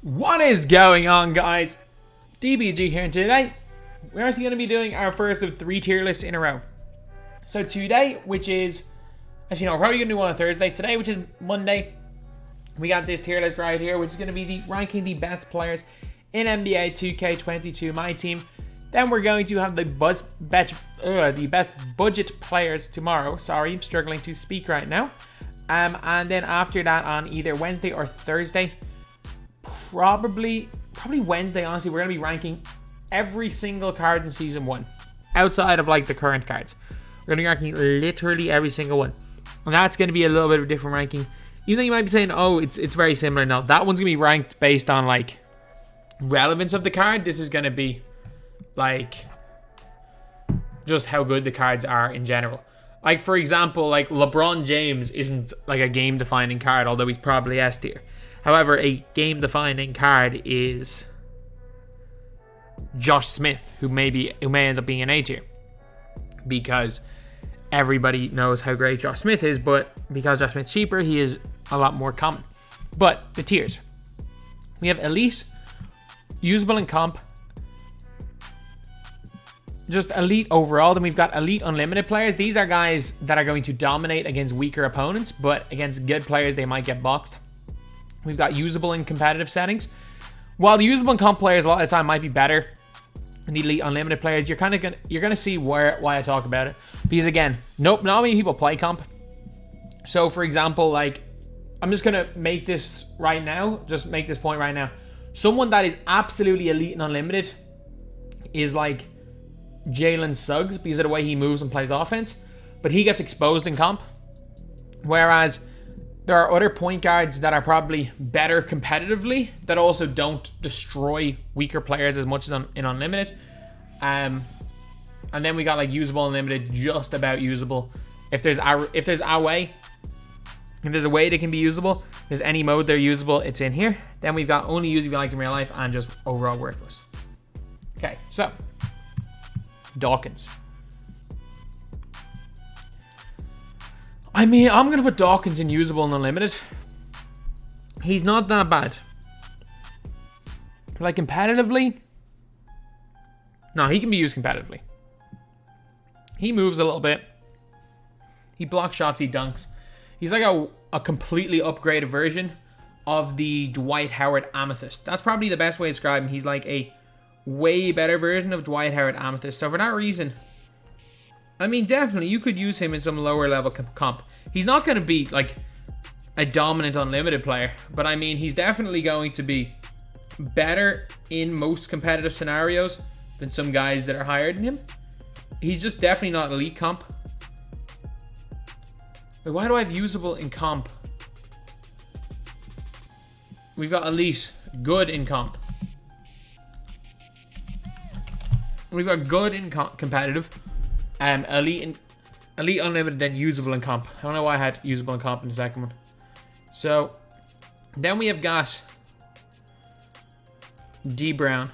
What is going on, guys? DBG here, and today we're actually going to be doing our first of 3 tier lists in a row. So today, which is, as you know, we're probably going to do one on Thursday. Today, which is Monday, we got this tier list right here, which is going to be ranking the best players in NBA 2K22 MyTEAM. Then we're going to have the best budget players tomorrow. Sorry, I'm struggling to speak right now. And then after that, on either Wednesday or Thursday, probably Wednesday, honestly, we're going to be ranking every single card in Season 1. Outside of, like, the current cards. We're going to be ranking literally every single one. And that's going to be a little bit of a different ranking. Even though you might be saying, oh, it's very similar. No, that one's going to be ranked based on, like, relevance of the card. This is going to be, like, just how good the cards are in general. Like, for example, like, LeBron James isn't, like, a game-defining card, although he's probably S tier. However, a game-defining card is Josh Smith, who may end up being an A tier, because everybody knows how great Josh Smith is, but because Josh Smith's cheaper, he is a lot more common. But the tiers, we have Elite, Usable in Comp, just Elite overall. Then we've got Elite Unlimited players. These are guys that are going to dominate against weaker opponents, but against good players, they might get boxed. We've got Usable in competitive settings. While the Usable in Comp players a lot of the time might be better than the Elite Unlimited players, you're gonna see why I talk about it. Because again, not many people play Comp. So for example, like, I'm just gonna make this right now. Just make this point right now. Someone that is absolutely Elite and Unlimited is like Jalen Suggs, because of the way he moves and plays offense, but he gets exposed in Comp. Whereas there are other point guards that are probably better competitively that also don't destroy weaker players as much as in Unlimited. And then we got like Usable, Unlimited, just about usable. If there's a way they can be usable, there's any mode they're usable, it's in here. Then we've got only use if you like in real life and just overall worthless. Okay, so Dawkins. I mean, I'm going to put Dawkins in Usable and Unlimited. He's not that bad. Like, competitively, no, he can be used competitively. He moves a little bit. He blocks shots, he dunks. He's like a completely upgraded version of the Dwight Howard Amethyst. That's probably the best way to describe him. He's like a way better version of Dwight Howard Amethyst. So for that reason, I mean, definitely you could use him in some lower level comp. He's not going to be like a dominant Unlimited player, but I mean, he's definitely going to be better in most competitive scenarios than some guys that are higher than him. He's just definitely not Elite comp. But why do I have Usable in comp? We've got Elite, good in comp. We've got good in competitive. Elite Unlimited, then Usable in comp. I don't know why I had Usable in comp in the second one. So then we have got D Brown.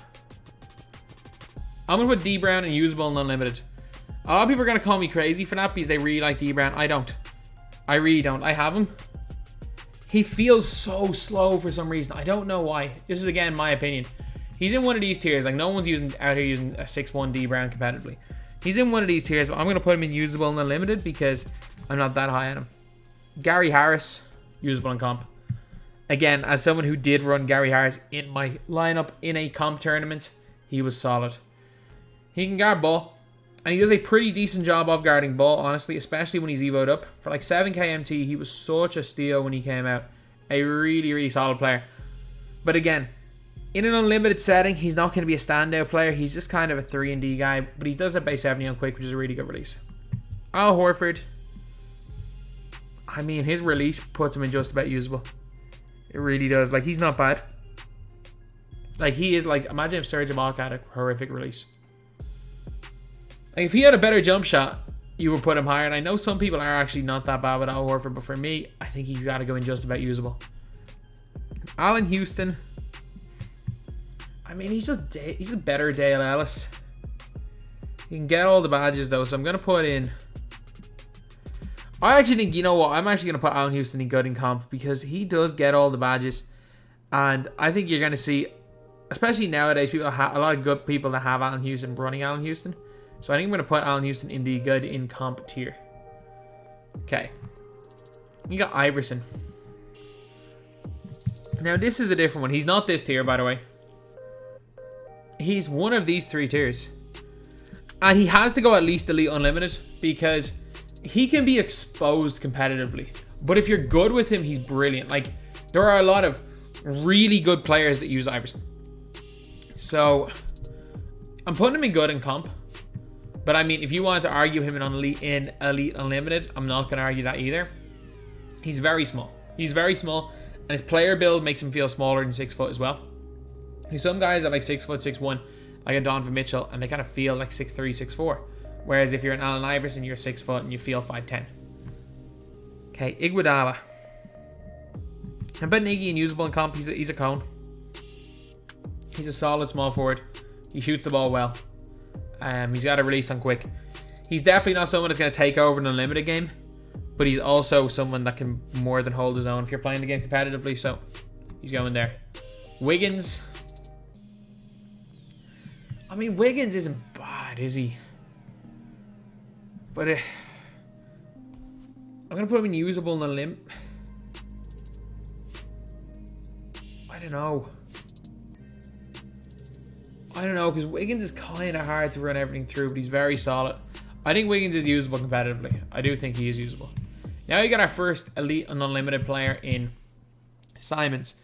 I'm gonna put D Brown in Usable and Unlimited. A lot of people are gonna call me crazy for that because they really like D Brown. I don't. I really don't. I have him. He feels so slow for some reason. I don't know why. This is again my opinion. He's in one of these tiers. Like, no one's out here using a 6'1" D Brown competitively. He's in one of these tiers, but I'm going to put him in Usable and Unlimited because I'm not that high on him. Gary Harris, Usable and Comp. Again, as someone who did run Gary Harris in my lineup in a comp tournament, he was solid. He can guard ball, and he does a pretty decent job of guarding ball, honestly, especially when he's evoed up. For like 7k MT, he was such a steal when he came out. A really, really solid player. But again, in an Unlimited setting, he's not going to be a standout player. He's just kind of a 3 and D guy, but he does have base 70 on quick, which is a really good release. Al Horford. I mean, his release puts him in just about usable. It really does. Like, he's not bad. Like, he is like, imagine if Serge Ibaka had a horrific release. Like, if he had a better jump shot, you would put him higher. And I know some people are actually not that bad with Al Horford, but for me, I think he's got to go in just about usable. Allen Houston. I mean, he's a better Dale Ellis. He can get all the badges, though, so I'm going to put in... I actually think, you know what, I'm actually going to put Allen Houston in good in comp because he does get all the badges. And I think you're going to see, especially nowadays, a lot of good people that have Allen Houston running Allen Houston. So I think I'm going to put Allen Houston in the good in comp tier. Okay. You got Iverson. Now, this is a different one. He's not this tier, by the way. He's one of these 3 tiers. And he has to go at least Elite Unlimited because he can be exposed competitively. But if you're good with him, he's brilliant. Like, there are a lot of really good players that use Iverson. So, I'm putting him in good in comp. But I mean, if you wanted to argue him in Elite Unlimited, I'm not going to argue that either. He's very small. He's very small. And his player build makes him feel smaller than 6 foot as well. There's some guys that like 6 foot, 6'1", like a Donovan Mitchell, and they kind of feel like 6'3", 6'4". Whereas if you're an Allen Iverson, you're 6 foot and you feel 5'10". Okay, Iguodala. I'm putting Iggy in usable in comp. He's a cone. He's a solid small forward. He shoots the ball well. He's got a release on quick. He's definitely not someone that's going to take over an unlimited game, but he's also someone that can more than hold his own if you're playing the game competitively, so he's going there. Wiggins. I mean, Wiggins isn't bad, is he? But I'm going to put him in usable in the limp. I don't know. Because Wiggins is kind of hard to run everything through, but he's very solid. I think Wiggins is usable competitively. I do think he is usable. Now you got our first Elite and Unlimited player in Simons.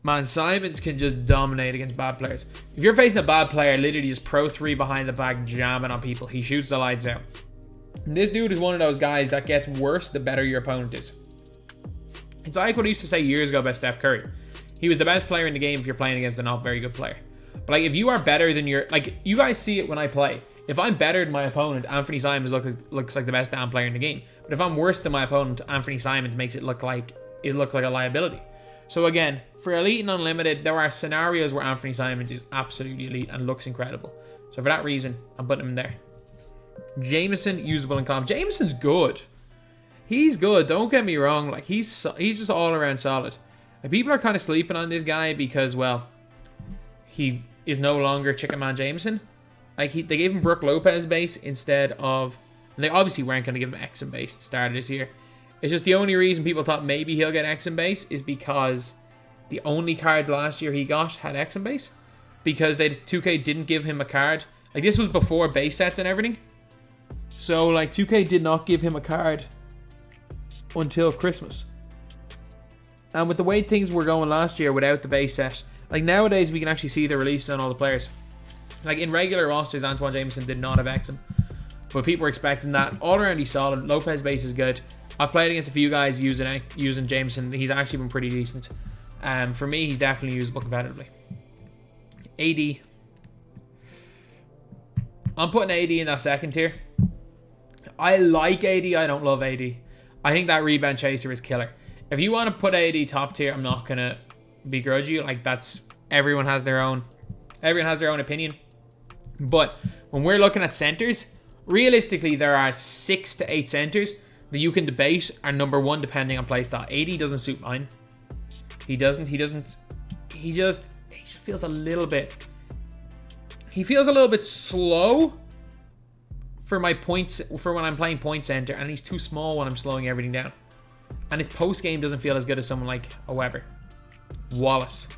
Man, Simons can just dominate against bad players. If you're facing a bad player, literally just Pro 3 behind the back, jamming on people. He shoots the lights out. And this dude is one of those guys that gets worse the better your opponent is. It's like what I used to say years ago about Steph Curry. He was the best player in the game if you're playing against a not very good player. But like, if you are better than your... Like, you guys see it when I play. If I'm better than my opponent, Anthony Simons looks like the best damn player in the game. But if I'm worse than my opponent, Anthony Simons makes it look like a liability. So again, for Elite and Unlimited, there are scenarios where Anthony Simons is absolutely elite and looks incredible. So for that reason, I'm putting him in there. Jameson, usable in comp. Jameson's good. He's good. Don't get me wrong. Like, he's just all around solid. Like, people are kind of sleeping on this guy because, well, he is no longer Chicken Man Jameson. Like, they gave him Brook Lopez base instead of... And they obviously weren't going to give him X and base at the start of this year. It's just the only reason people thought maybe he'll get X and base is because the only cards last year he got had X and base. Because 2K didn't give him a card. Like, this was before base sets and everything. So, like, 2K did not give him a card until Christmas. And with the way things were going last year without the base set, like, nowadays we can actually see the release on all the players. Like, in regular rosters, Antoine Jameson did not have Exum. But people were expecting that. All around, he's solid. Lopez base is good. I've played against a few guys using Jameson. He's actually been pretty decent. For me, he's definitely usable competitively. AD. I'm putting AD in that second tier. I like AD. I don't love AD. I think that rebound chaser is killer. If you want to put AD top tier, I'm not going to begrudge you. Like, that's... Everyone has their own opinion. But when we're looking at centers, realistically, there are 6 to 8 centers that you can debate are number one depending on playstyle. AD doesn't suit mine. He just feels a little bit... He feels a little bit slow for my points, for when I'm playing point center, and he's too small when I'm slowing everything down. And his post game doesn't feel as good as someone like a Weber. Wallace.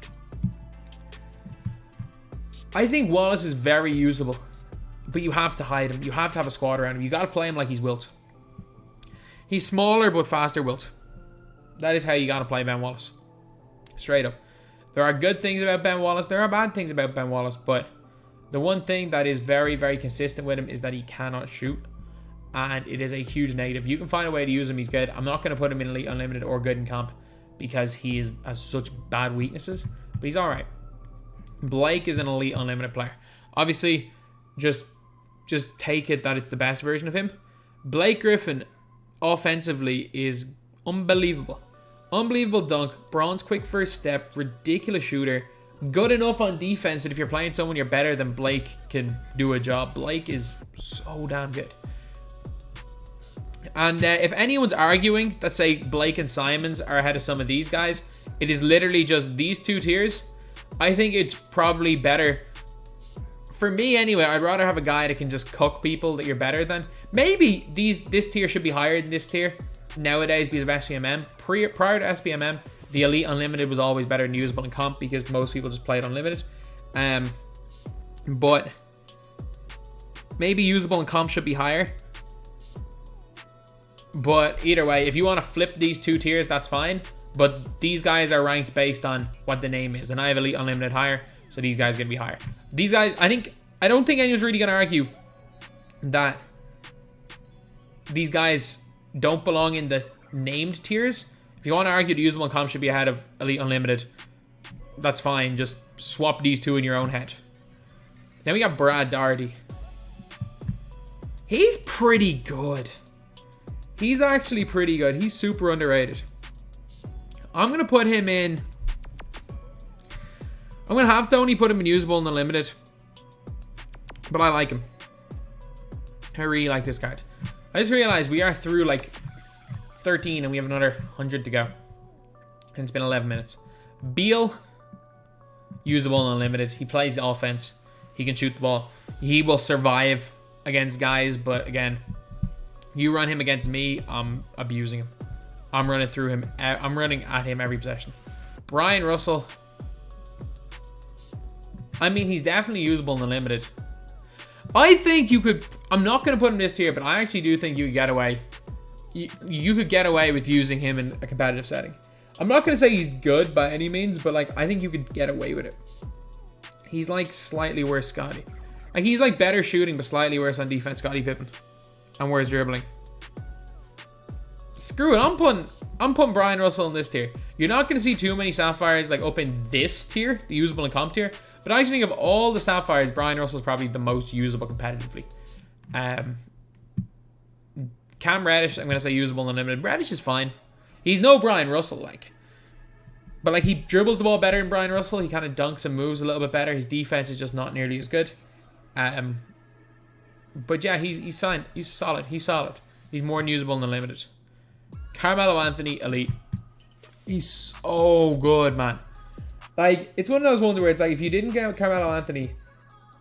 I think Wallace is very usable, but you have to hide him. You have to have a squad around him. You got to play him like he's Wilt. He's smaller but faster Wilt. That is how you got to play Ben Wallace. Straight up. There are good things about Ben Wallace. There are bad things about Ben Wallace, but the one thing that is very, very consistent with him is that he cannot shoot. And it is a huge negative. You can find a way to use him, he's good. I'm not going to put him in Elite Unlimited or good in comp because he has such bad weaknesses. But he's alright. Blake is an Elite Unlimited player. Obviously, just take it that it's the best version of him. Blake Griffin, offensively, is unbelievable. Unbelievable dunk. Bronze quick first step. Ridiculous shooter. Good enough on defense that if you're playing someone you're better than, Blake can do a job. Blake is so damn good. And if anyone's arguing that, say, Blake and Simons are ahead of some of these guys, It is literally just these two tiers. I think it's probably better. For me anyway, I'd rather have a guy that can just cook people that you're better than. Maybe this tier should be higher than this tier nowadays because of SPMM. Prior to SPMM, the Elite Unlimited was always better than usable in comp because most people just played Unlimited. But maybe usable in comp should be higher. But either way, if you want to flip these two tiers, that's fine. But these guys are ranked based on what the name is. And I have Elite Unlimited higher, so these guys are going to be higher. These guys, I don't think anyone's really going to argue that these guys don't belong in the named tiers. If you want to argue the usable and comp should be ahead of Elite Unlimited, that's fine. Just swap these two in your own head. Then we got Brad Doherty. He's pretty good. He's actually pretty good. He's super underrated. I'm going to put him in... I'm going to have to only put him in usable and unlimited. But I like him. I really like this card. I just realized we are through like 13 and we have another 100 to go. And it's been 11 minutes. Beal. Usable and unlimited. He plays the offense. He can shoot the ball. He will survive against guys. But again, you run him against me, I'm abusing him. I'm running through him. I'm running at him every possession. Brian Russell. I mean, he's definitely usable and unlimited. I think you could... I'm not going to put him in this tier, but I actually do think you could get away. You could get away with using him in a competitive setting. I'm not going to say he's good by any means, but like I think you could get away with it. He's like slightly worse Scotty. Like he's like better shooting, but slightly worse on defense Scotty Pippen. And worse dribbling. Screw it, I'm putting Brian Russell in this tier. You're not going to see too many Sapphires like up in this tier, the usable and comp tier. But I actually think of all the Sapphires, Brian Russell is probably the most usable competitively. Cam Reddish, I'm going to say usable and unlimited. Reddish is fine. He's no Brian Russell, like. But like he dribbles the ball better than Brian Russell. He kind of dunks and moves a little bit better. His defense is just not nearly as good. But yeah, he's signed. He's solid. He's solid. He's more than usable and unlimited. Carmelo Anthony, elite. He's so good, man. Like, it's one of those ones where it's like, if you didn't get Carmelo Anthony,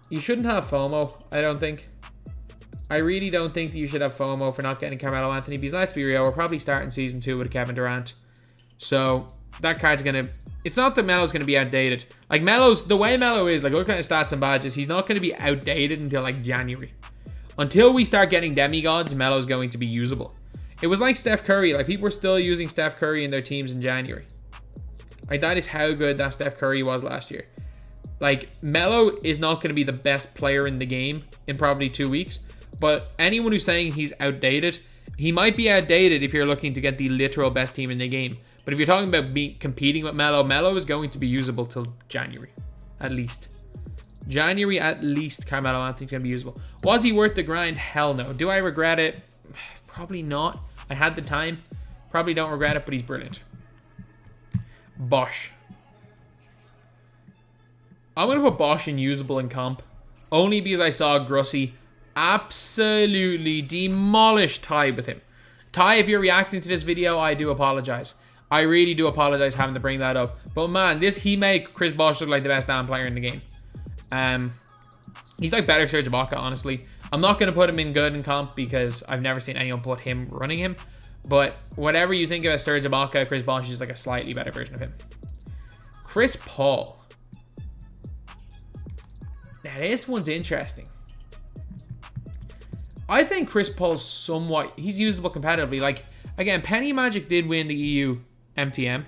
you shouldn't have FOMO, I don't think. I really don't think that you should have FOMO for not getting Carmelo Anthony, because let's be real, we're probably starting season 2 with Kevin Durant. So, that card's going to... It's not that Melo's going to be outdated. Like, Melo's... The way Melo is, like, look at his stats and badges, he's not going to be outdated until, like, January. Until we start getting demigods, Melo's going to be usable. It was like Steph Curry. Like, people were still using Steph Curry in their teams in January. Like, that is how good that Steph Curry was last year. Like, Melo is not going to be the best player in the game in probably 2 weeks. But anyone who's saying he's outdated, he might be outdated if you're looking to get the literal best team in the game. But if you're talking about competing with Melo, Melo is going to be usable till January. At least. January at least, Carmelo Anthony's going to be usable. Was he worth the grind? Hell no. Do I regret it? Probably not. I had the time. Probably don't regret it, but he's brilliant. Bosch. I'm going to put Bosch in usable in comp. Only because I saw Grussy absolutely demolish Ty with him. Ty, if you're reacting to this video, I do apologize. I really do apologize having to bring that up. But man, he made Chris Bosch look like the best damn player in the game. He's like better Serge Ibaka, honestly. I'm not going to put him in good in comp because I've never seen anyone put him running him. But whatever you think about Serge Ibaka, Chris Bosch is like a slightly better version of him. Chris Paul. Now this one's interesting. I think Chris Paul's somewhat... He's usable competitively. Like, again, Penny Magic did win the EU MTM.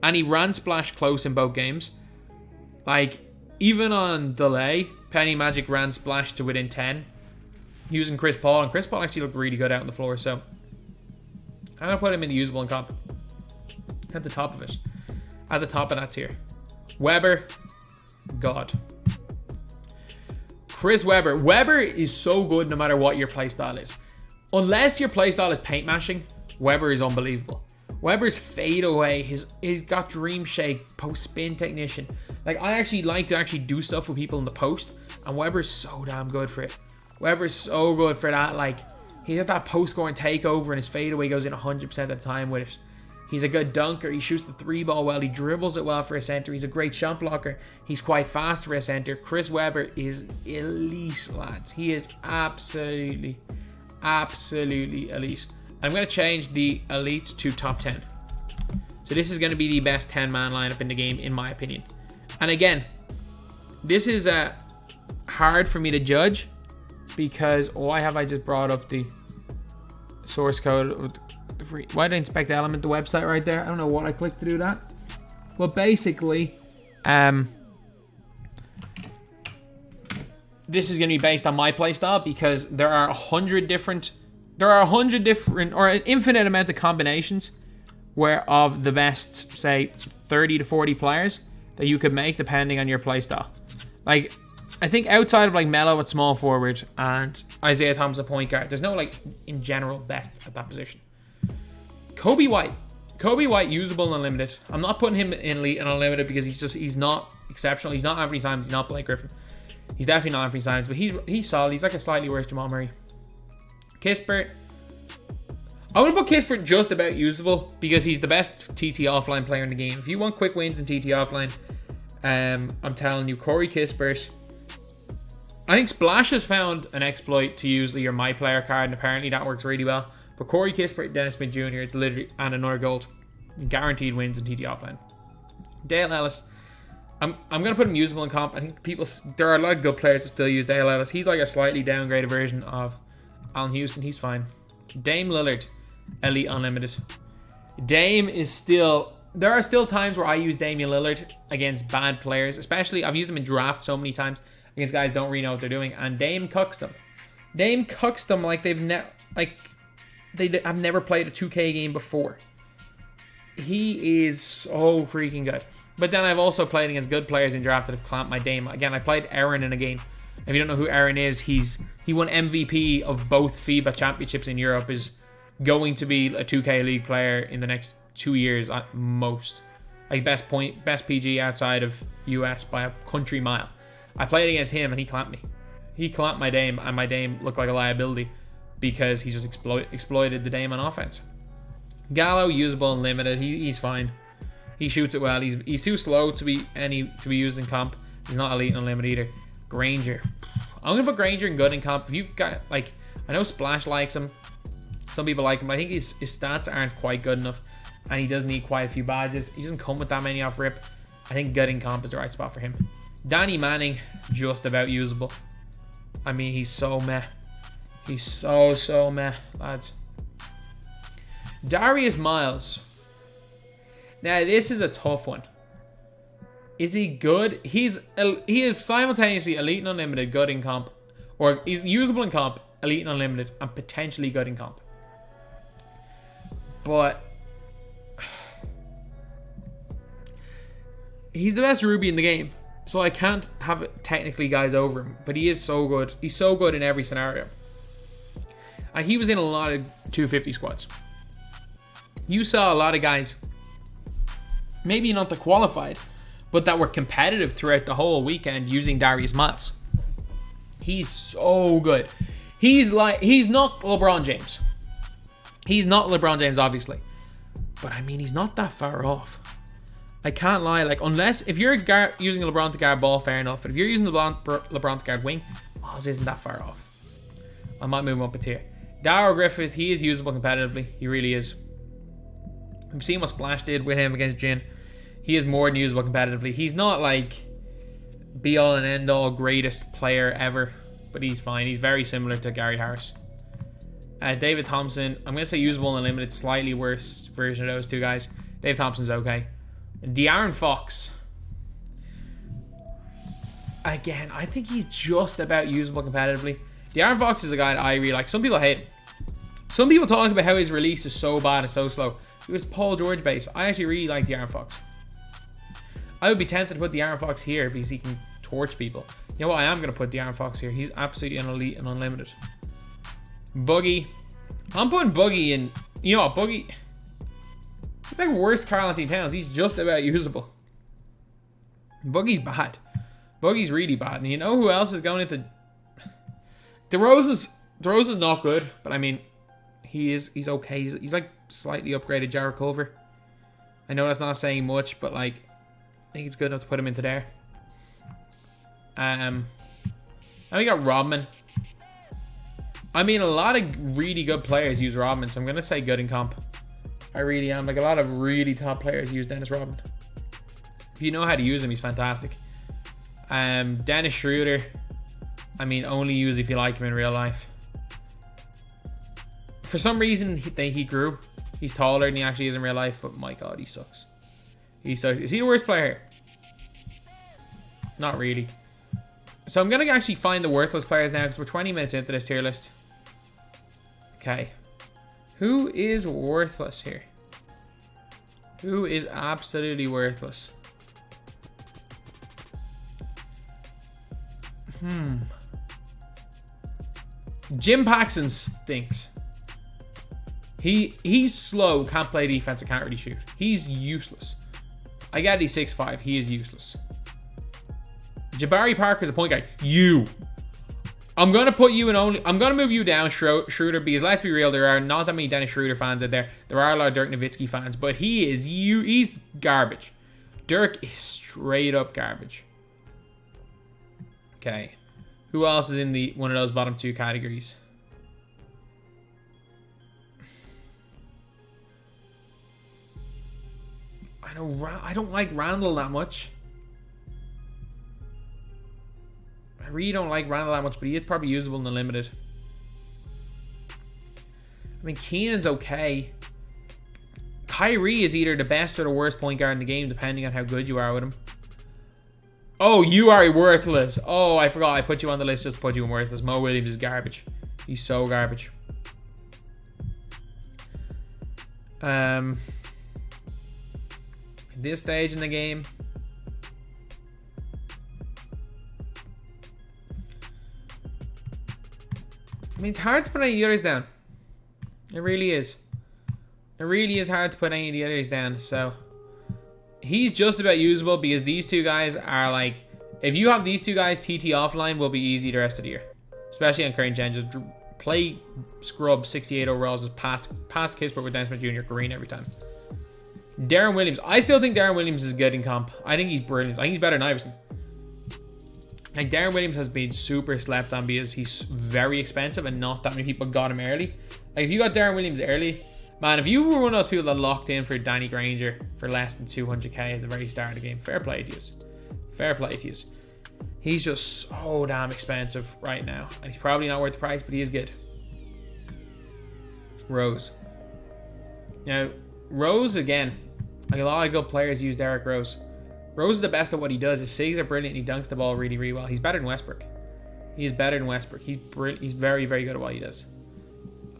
And he ran splash close in both games. Like, even on delay, Penny Magic ran splash to within 10. Using Chris Paul. And Chris Paul actually looked really good out on the floor. So, I'm going to put him in the usable and comp. At the top of it. At the top of that tier. Weber. God. Chris Webber. Webber is so good no matter what your playstyle is. Unless your playstyle is paint mashing, Webber is unbelievable. Webber's fade away. He's got dream shake, post spin technician. Like, I actually like to actually do stuff with people in the post, and Webber's so damn good for it. Webber's so good for that. Like, he got that post scoring takeover, and his fade away goes in 100% of the time with it. He's a good dunker. He shoots the 3-ball well. He dribbles it well for a center. He's a great shot blocker. He's quite fast for a center. Chris Webber is elite, lads. He is absolutely elite. I'm going to change the elite to top 10. So this is going to be the best 10-man lineup in the game, in my opinion. And again, this is hard for me to judge because why have I just brought up the source code of the free? Why did I inspect element, the website right there? I don't know what I clicked to do that. But basically, this is going to be based on my playstyle because there are 100 different, or an infinite amount of combinations where of the best, say, 30 to 40 players that you could make depending on your playstyle. Like, I think outside of like Melo at small forward and Isaiah Thomas at point guard, there's no like in general best at that position. Kobe White usable and unlimited. I'm not putting him in elite and unlimited because he's not exceptional. He's not Anthony Simons. He's not Blake Griffin. He's definitely not Anthony Simons, but he's solid. He's like a slightly worse Jamal Murray. Kispert. I would put Kispert just about usable because he's the best TT offline player in the game. If you want quick wins in TT offline, I'm telling you, Corey Kispert. I think Splash has found an exploit to use your My Player card, and apparently that works really well. But Corey Kispert, Dennis Smith Jr., literally, and another gold. Guaranteed wins in TT offline. Dale Ellis. I'm going to put him usable in comp. I think there are a lot of good players that still use Dale Ellis. He's like a slightly downgraded version of Allen Houston. He's fine. Dame Lillard. Elite unlimited. Dame is still... There are still times where I use Damian Lillard against bad players. Especially, I've used him in draft so many times against guys who don't really know what they're doing. And Dame cucks them. Dame cucks them like they have never played a 2K game before. He is so freaking good. But then I've also played against good players in draft that have clamped my Dame. Again, I played Aaron in a game. If you don't know who Aaron is, he won MVP of both FIBA championships in Europe. Is going to be a 2K League player in the next 2 years at most. Like best PG outside of US by a country mile. I played against him and he clamped me. He clamped my Dame and my Dame looked like a liability because he just exploited the Dame on offense. Gallo, usable and limited. He's fine. He shoots it well. He's too slow to be used in comp. He's not elite and unlimited either. Granger. I'm gonna put Granger in good in comp. If you've got I know Splash likes him. Some people like him. I think his stats aren't quite good enough, and he does need quite a few badges. He doesn't come with that many off rip. I think good in comp is the right spot for him. Danny Manning, just about usable. I mean, he's so meh. He's so meh, lads. Darius Miles. Now, this is a tough one. Is he good? He is simultaneously elite and unlimited, good in comp. Or he's usable in comp, elite and unlimited, and potentially good in comp. But he's the best Ruby in the game. So I can't have technically guys over him. But he is so good. He's so good in every scenario. And he was in a lot of 250 squads. You saw a lot of guys, maybe not the qualified, but that were competitive throughout the whole weekend using Darius Miles. He's so good. He's not LeBron James. He's not LeBron James, obviously. But I mean, he's not that far off. I can't lie. Unless if you're using LeBron to guard ball, fair enough. But if you're using LeBron to guard wing, Miles isn't that far off. I might move him up a tier. Darryl Griffith, he is usable competitively. He really is. I've seen what Splash did with him against Jin. He is more than usable competitively. He's not be all and end all greatest player ever, but he's fine. He's very similar to Gary Harris. David Thompson, I'm going to say usable and limited, slightly worse version of those two guys. Dave Thompson's okay. De'Aaron Fox. Again, I think he's just about usable competitively. De'Aaron Fox is a guy that I really like. Some people hate him. Some people talk about how his release is so bad and so slow. It was Paul George based. I actually really like De'Aaron Fox. I would be tempted to put De'Aaron Fox here because he can torch people. You know what? I am going to put De'Aaron Fox here. He's absolutely an elite and unlimited. Boogie. I'm putting Boogie in. You know what? Boogie. He's like worse Karl Anthony Towns. He's just about usable. Boogie's bad. Boogie's really bad. And you know who else is going into... DeRozan's not good. But I mean, he's okay. He's like slightly upgraded Jarrett Culver. I know that's not saying much, but like, I think it's good enough to put him into there. Now we got Rodman. I mean, a lot of really good players use Rodman, so I'm going to say good in comp. I really am. Like, a lot of really top players use Dennis Rodman. If you know how to use him, he's fantastic. Dennis Schroeder. I mean, only use if you like him in real life. For some reason, he grew. He's taller than he actually is in real life, but my god, he sucks. He sucks. Is he the worst player here? Not really. So I'm going to actually find the worthless players now because we're 20 minutes into this tier list. Okay. Who is worthless here? Who is absolutely worthless? Jim Paxson stinks. He's slow, can't play defense, and can't really shoot. He's useless. I get he's 6'5". He is useless. Jabari Parker is a point guard. I'm gonna put you in only. I'm gonna move you down, Schroeder, because let's be real, there are not that many Dennis Schroeder fans out there. There are a lot of Dirk Nowitzki fans, but he's garbage. Dirk is straight up garbage. Okay, who else is in one of those bottom two categories? I don't like Randall that much. I really don't like Randall that much, but he is probably usable in the limited. I mean, Keenan's okay. Kyrie is either the best or the worst point guard in the game, depending on how good you are with him. Oh, you are worthless. Oh, I forgot. I put you on the list just to put you in worthless. Mo Williams is garbage. He's so garbage. At this stage in the game, I mean, it's hard to put any of the others down. It really is. It really is hard to put any of the others down. So he's just about usable because these two guys are like, if you have these two guys, TT offline will be easy the rest of the year. Especially on current gen. Just play scrub 68 overalls, just past Kispert with Dennis Smith Jr. green every time. Darren Williams. I still think Darren Williams is good in comp. I think he's brilliant. I think he's better than Iverson. Like, Darren Williams has been super slept on because he's very expensive and not that many people got him early. Like, if you got Darren Williams early, man, if you were one of those people that locked in for Danny Granger for less than 200k at the very start of the game, fair play to you. Fair play to you. He's just so damn expensive right now. And he's probably not worth the price, but he is good. Rose. Now, Rose, again, like a lot of good players use Derrick Rose. Rose is the best at what he does. His SIGs are brilliant and he dunks the ball really, really well. He's better than Westbrook. He is better than Westbrook. He's brilliant. He's very, very good at what he does.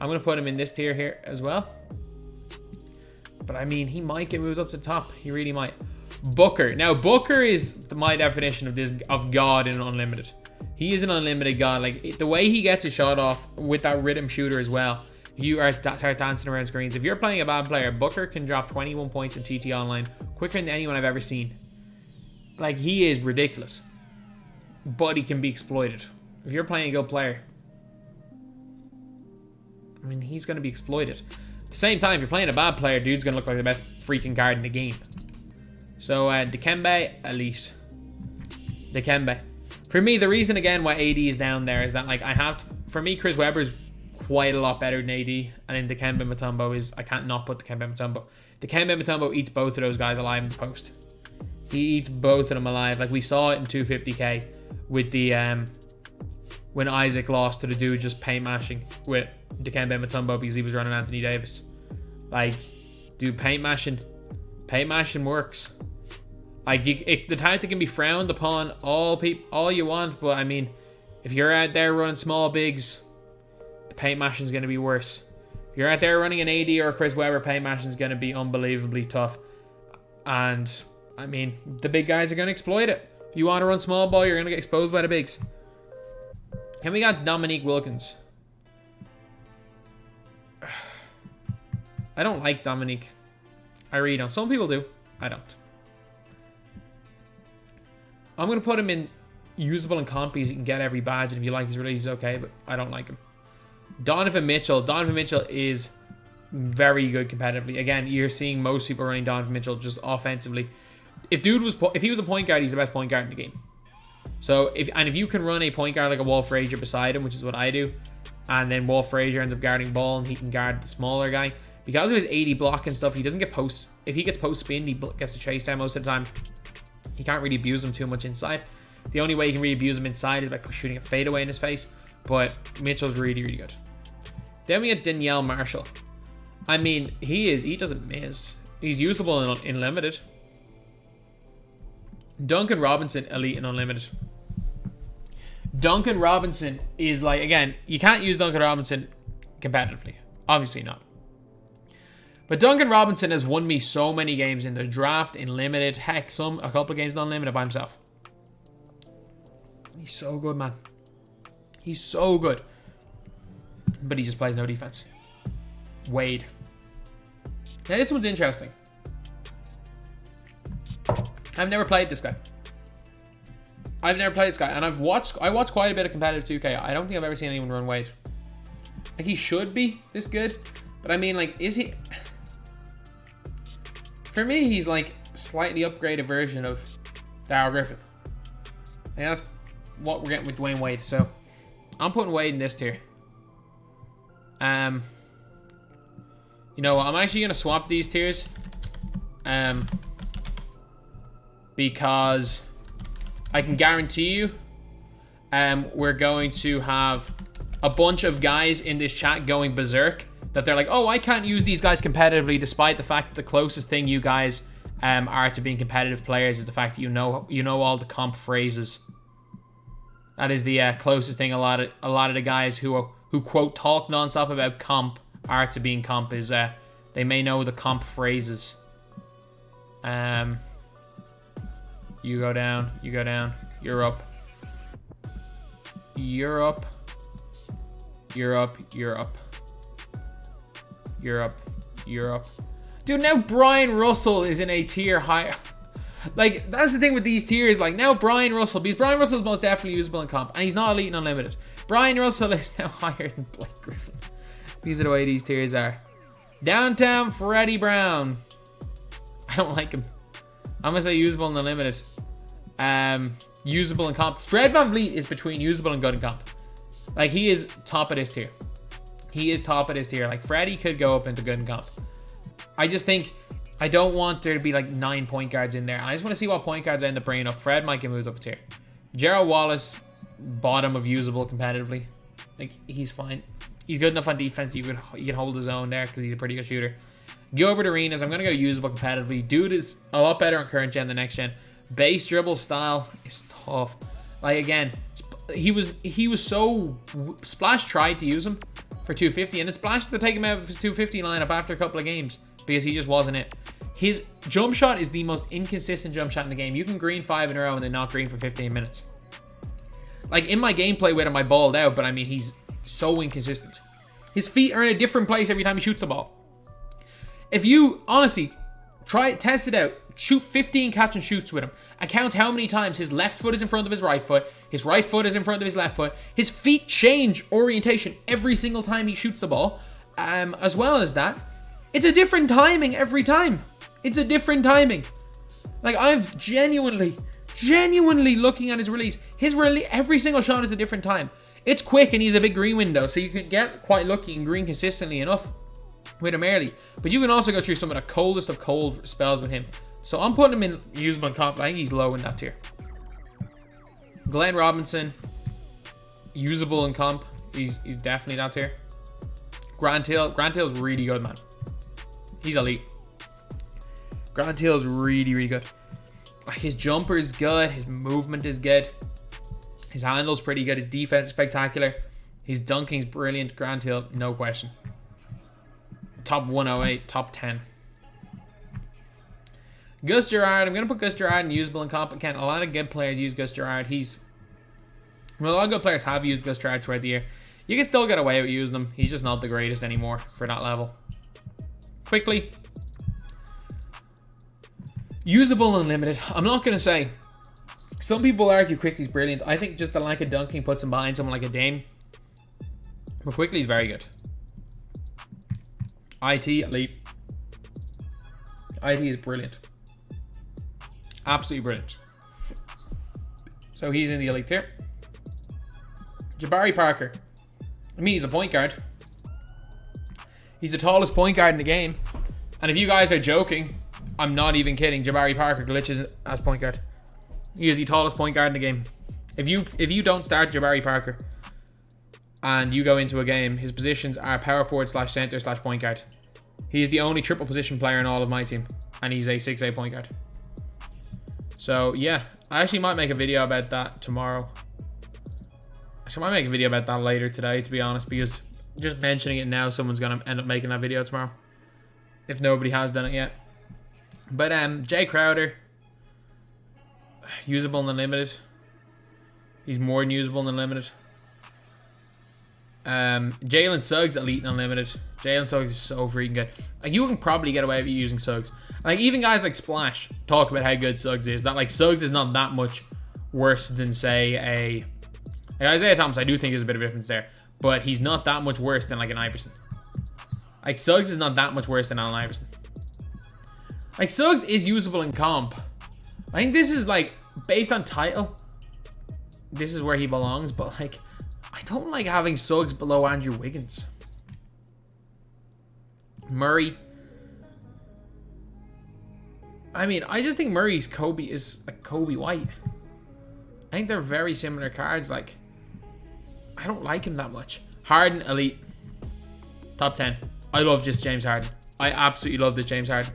I'm going to put him in this tier here as well. But I mean, he might get moved up to the top. He really might. Booker. Now, Booker is my definition of God in Unlimited. He is an unlimited God. Like, the way he gets a shot off with that rhythm shooter as well. You start dancing around screens. If you're playing a bad player, Booker can drop 21 points in TT Online quicker than anyone I've ever seen. Like, he is ridiculous. But he can be exploited. If you're playing a good player, I mean, he's going to be exploited. At the same time, if you're playing a bad player, dude's going to look like the best freaking card in the game. So, Dikembe, elite. Dikembe. For me, the reason, again, why AD is down there is that, like, for me, Chris Webber's quite a lot better than AD. And then Dikembe Mutombo is, I can't not put Dikembe Mutombo. Dikembe Mutombo eats both of those guys alive in the post. He eats both of them alive. Like, we saw it in 250k with the, when Isaac lost to the dude just paint mashing with Dikembe Mutombo because he was running Anthony Davis. Like, dude, paint mashing works. Like, the tactic can be frowned upon all you want, but I mean, if you're out there running small bigs, the paint mashing is going to be worse. If you're out there running an AD or a Chris Webber, paint mashing is going to be unbelievably tough. And I mean, the big guys are going to exploit it. If you want to run small ball, you're going to get exposed by the bigs. And we got Dominique Wilkins. I don't like Dominique. I really don't. Some people do. I don't. I'm going to put him in usable and compies. He can get every badge, and if you like his release, he's okay, but I don't like him. Donovan Mitchell. Donovan Mitchell is very good competitively. Again, you're seeing most people running Donovan Mitchell just offensively. If he was a point guard, he's the best point guard in the game. So if you can run a point guard like a Walt Frazier beside him, which is what I do, and then Walt Frazier ends up guarding ball and he can guard the smaller guy, because of his 80 block and stuff, he doesn't get post. If he gets post spin, he gets to chase down most of the time. He can't really abuse him too much inside. The only way you can really abuse him inside is by shooting a fadeaway in his face. But Mitchell's really, really good. Then we get Danielle Marshall. I mean, he doesn't miss. He's usable in limited. Duncan Robinson, elite and unlimited. Duncan Robinson is like, again, you can't use Duncan Robinson competitively. Obviously not. But Duncan Robinson has won me so many games in the draft, in limited, heck, a couple of games in unlimited by himself. He's so good, man. He's so good. But he just plays no defense. Wade. Now this one's interesting. I've never played this guy. And I watched quite a bit of competitive 2K. I don't think I've ever seen anyone run Wade. Like, he should be this good. But I mean, like, is he... For me, he's like slightly upgraded version of Darryl Griffith. And that's what we're getting with Dwayne Wade. So I'm putting Wade in this tier. You know what? I'm actually gonna swap these tiers. Because I can guarantee you, we're going to have a bunch of guys in this chat going berserk. That they're like, oh, I can't use these guys competitively, despite the fact that the closest thing you guys are to being competitive players is the fact that you know all the comp phrases. That is the closest thing a lot of the guys who quote talk nonstop about comp are to being comp is they may know the comp phrases. You go down, you're up. You're up. Dude, now Brian Russell is in a tier higher. Like, that's the thing with these tiers. Like, now Brian Russell, because Brian Russell is most definitely usable in comp, and he's not elite and unlimited. Brian Russell is now higher than Blake Griffin. These are the way these tiers are. Downtown Freddie Brown. I don't like him. I'm gonna say usable and unlimited. Usable in comp. Fred VanVleet is between usable and good in comp. Like, he is top of this tier. Like, Freddie could go up into good in comp. I just think I don't want there to be like 9 point guards in there. I just want to see what point guards I end up bringing up. Fred might get moved up a tier. Gerald Wallace, bottom of usable competitively. Like, he's fine. He's good enough on defense. You can hold his own there because he's a pretty good shooter. Gilbert Arenas, I'm going to go usable competitively. Dude is a lot better on current gen than next gen. Base dribble style is tough. Like, again, he was so... Splash tried to use him for 250, and then Splash had to take him out of his 250 lineup after a couple of games because he just wasn't it. His jump shot is the most inconsistent jump shot in the game. You can green 5 in a row and then not green for 15 minutes. Like, in my gameplay with him, I balled out, but I mean, he's so inconsistent. His feet are in a different place every time he shoots the ball. If you, honestly, test it out. Shoot 15 catch and shoots with him. And count how many times his left foot is in front of his right foot. His right foot is in front of his left foot. His feet change orientation every single time he shoots the ball. As well as that, it's a different timing every time. It's a different timing. Like, I've genuinely looking at his release. Every single shot is a different time. It's quick and he's a big green window, so you can get quite lucky and green consistently enough with him early. But you can also go through some of the coldest of cold spells with him. So I'm putting him in usable in comp. I think he's low in that tier. Glenn Robinson, usable in comp. He's definitely that tier. Grant Hill's really good, man. He's elite. Grant Hill's really, really good. His jumper is good. His movement is good. His handle's pretty good. His defense is spectacular. His dunking's brilliant. Grant Hill, no question. Top 108, top 10. Gus Gerard. I'm going to put Gus Gerard in usable and comp. Again, a lot of good players use Gus Gerard. A lot of good players have used Gus Gerard throughout the year. You can still get away with using him. He's just not the greatest anymore for that level. Quickly. Usable and limited. I'm not going to say. Some people argue Quickly's brilliant. I think just the lack of dunking puts him behind someone like a Dame. But Quickly's very good. IT elite. IT is brilliant. Absolutely brilliant. So he's in the elite tier. Jabari Parker. I mean, he's a point guard. He's the tallest point guard in the game. And if you guys are joking, I'm not even kidding. Jabari Parker glitches as point guard. He is the tallest point guard in the game. If you don't start Jabari Parker and you go into a game, his positions are power forward / center / point guard. He is the only triple position player in all of my team. And he's a 6'8" point guard. So, yeah. I actually might make a video about that tomorrow. Actually, I might make a video about that later today, to be honest. Because just mentioning it now, someone's going to end up making that video tomorrow. If nobody has done it yet. But, Jay Crowder. Usable and unlimited. He's more than usable than limited. Jalen Suggs, elite and unlimited. Jalen Suggs is so freaking good. Like, you can probably get away with using Suggs. Like, even guys like Splash talk about how good Suggs is. That, like, Suggs is not that much worse than, say, like Isaiah Thomas. I do think there's a bit of a difference there. But he's not that much worse than, like, an Iverson. Like, Suggs is not that much worse than Allen Iverson. Like, Suggs is usable in comp. I think this is, like, based on title, this is where he belongs. But, like, I don't like having Suggs below Andrew Wiggins. Murray. I mean, I just think Murray's Kobe is like Kobe White. I think they're very similar cards. Like, I don't like him that much. Harden, elite. Top 10. I love just James Harden. I absolutely love this James Harden.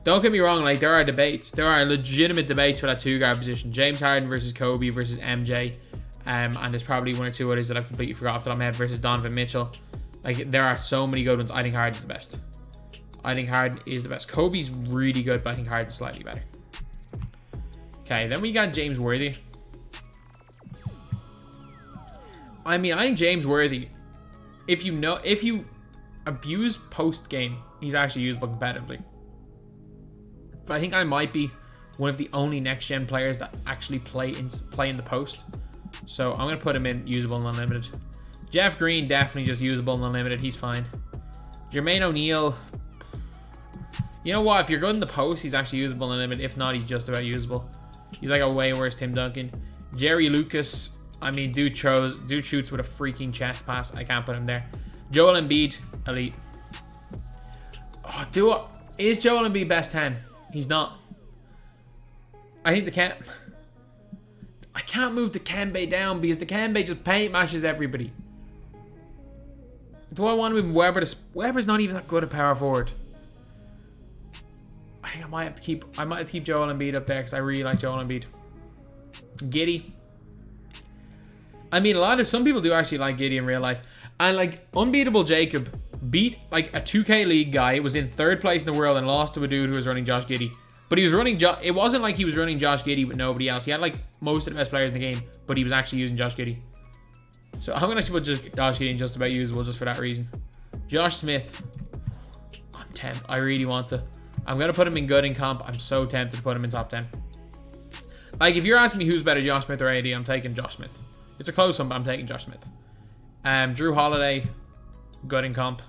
Don't get me wrong, like, there are debates. There are legitimate debates for that 2-guard position. James Harden versus Kobe versus MJ. And there's probably one or two others that I've completely forgot off the top of my head versus Donovan Mitchell. Like, there are so many good ones. I think Harden's the best. I think Harden is the best. Kobe's really good, but I think Harden's slightly better. Okay, then we got James Worthy. I mean, I think James Worthy, if you abuse post-game, he's actually usable competitively. But I think I might be one of the only next-gen players that actually play in the post. So I'm going to put him in usable and unlimited. Jeff Green, definitely just usable and unlimited. He's fine. Jermaine O'Neal. You know what? If you're good in the post, he's actually usable and unlimited. If not, he's just about usable. He's like a way worse Tim Duncan. Jerry Lucas. I mean, dude shoots with a freaking chest pass. I can't put him there. Joel Embiid, elite. Oh, is Joel Embiid best 10? He's not. I think I can't move the Dikembe down because the Dikembe just paint matches everybody. Do I want to move Weber to... Weber's not even that good at power forward. I think I might have to keep Joel Embiid up there because I really like Joel Embiid. Giddey. I mean, some people do actually like Giddey in real life. And, like, Unbeatable Jacob beat, like, a 2K League guy, was in 3rd place in the world and lost to a dude who was running Josh Giddey. But he was running... It wasn't like he was running Josh Giddey with nobody else. He had, like, most of the best players in the game, but he was actually using Josh Giddey. So I'm going to actually put just Josh Giddey in just about usable just for that reason. Josh Smith. I'm tempted. I really want to. I'm going to put him in good in comp. I'm so tempted to put him in top 10. Like, if you're asking me who's better, Josh Smith or AD, I'm taking Josh Smith. It's a close one, but I'm taking Josh Smith. Drew Holiday. Good in comp.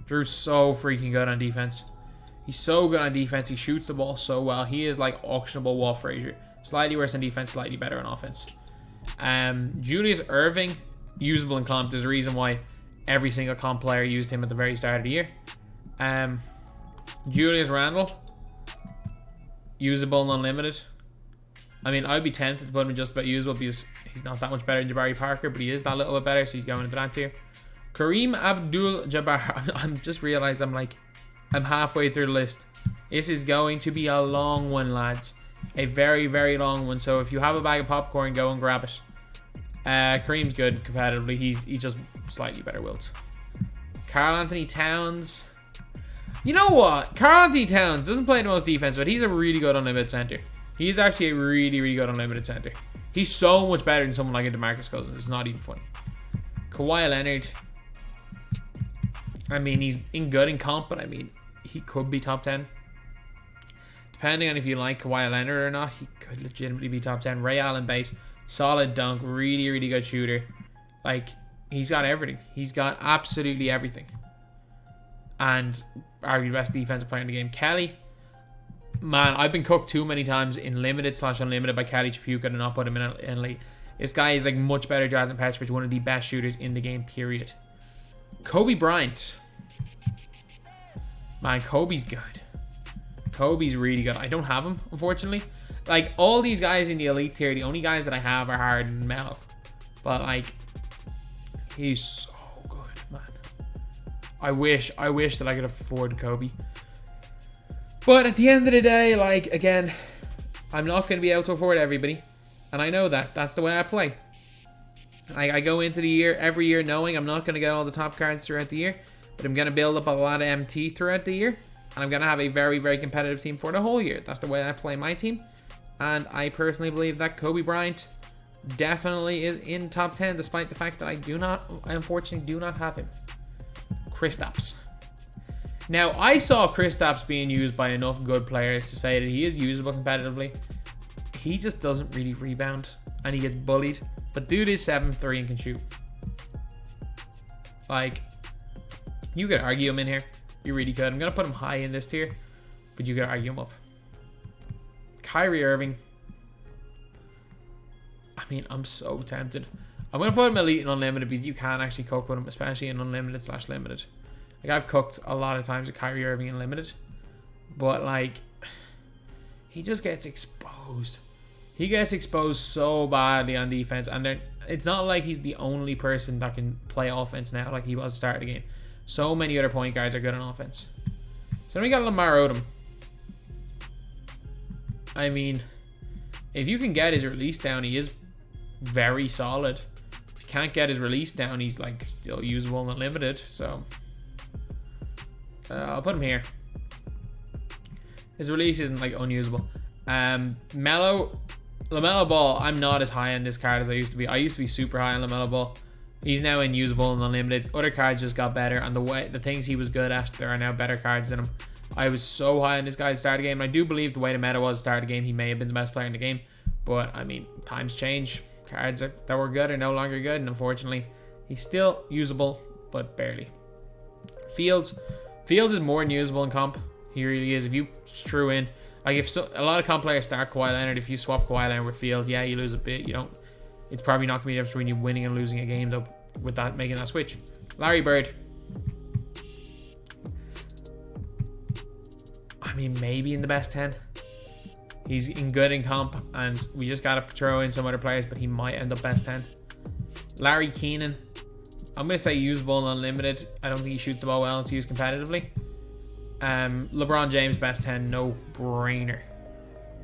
Drew's so freaking good on defense. He's so good on defense. He shoots the ball so well. He is like auctionable Walt Frazier. Slightly worse on defense, slightly better on offense. Julius Erving, usable in comp. There's a reason why every single comp player used him at the very start of the year. Julius Randle, usable and unlimited. I mean, I'd be tempted to put him in just about usable because he's not that much better than Jabari Parker, but he is that little bit better, so he's going into that tier. Kareem Abdul-Jabbar. I'm just realized I'm halfway through the list. This is going to be a long one, lads. A very, very long one. So if you have a bag of popcorn, go and grab it. Kareem's good competitively. He's just slightly better willed. Karl Anthony Towns. You know what? Karl Anthony Towns doesn't play the most defense, but he's a really good unlimited center. He's actually a really, really good unlimited center. He's so much better than someone like a DeMarcus Cousins. It's not even funny. Kawhi Leonard. I mean, he's in good in comp, but I mean, he could be top 10. Depending on if you like Kawhi Leonard or not, he could legitimately be top 10. Ray Allen base. Solid dunk. Really, really good shooter. Like, he's got everything. He's got absolutely everything. and arguably the best defensive player in the game. Kelly, man, I've been cooked too many times in limited/unlimited by Kelly Chapuka to not put him in elite. This guy is like much better than Petrovic, one of the best shooters in the game, period. Kobe Bryant. Man, Kobe's good. Kobe's really good. I don't have him, unfortunately. Like, all these guys in the elite tier, the only guys that I have are Harden and Melo. But, like, he's so good, man. I wish that I could afford Kobe. But at the end of the day, like, again, I'm not going to be able to afford everybody. And I know that. That's the way I play. I go into the year, every year, knowing I'm not going to get all the top cards throughout the year. But I'm going to build up a lot of MT throughout the year. And I'm going to have a very, very competitive team for the whole year. That's the way I play my team. And I personally believe that Kobe Bryant definitely is in top 10, despite the fact that I unfortunately do not have him. Kristaps. Now, I saw Kristaps being used by enough good players to say that he is usable competitively. He just doesn't really rebound, and he gets bullied. But dude is 7'3" and can shoot. Like, you could argue him in here. You really could. I'm going to put him high in this tier, but you could argue him up. Kyrie Irving. I mean, I'm so tempted. I'm going to put him elite and unlimited because you can actually cook with him, especially in unlimited/limited. Like, I've cooked a lot of times with Kyrie Irving in limited. But, like, he just gets exposed. He gets exposed so badly on defense. And it's not like he's the only person that can play offense now like he was at the start of the game. So many other point guards are good on offense. So then we got Lamar Odom. I mean, if you can get his release down, he is very solid. If you can't get his release down, he's like still usable and unlimited. So I'll put him here. His release isn't like unusable. LaMelo Ball, I'm not as high on this card as I used to be. I used to be super high on LaMelo Ball. He's now unusable and unlimited. Other cards just got better, and the things he was good at, there are now better cards than him. I was so high on this guy at the start of the game. And I do believe the way the meta was at the start of the game, he may have been the best player in the game. But, I mean, times change. Cards that were good are no longer good. And unfortunately, he's still usable, but barely. Fields is more than usable in comp. He really is. If you strew in, like a lot of comp players start Kawhi Leonard. If you swap Kawhi Leonard with Field, yeah, you lose a bit. You don't. It's probably not going to be the difference between you winning and losing a game, though, with that making that switch. Larry Bird. I mean, maybe in the best 10. He's good in comp, and we just got to throw in some other players, but he might end up best 10. Larry Keenan. I'm going to say usable and unlimited. I don't think he shoots the ball well to use competitively. LeBron James, best 10. No brainer.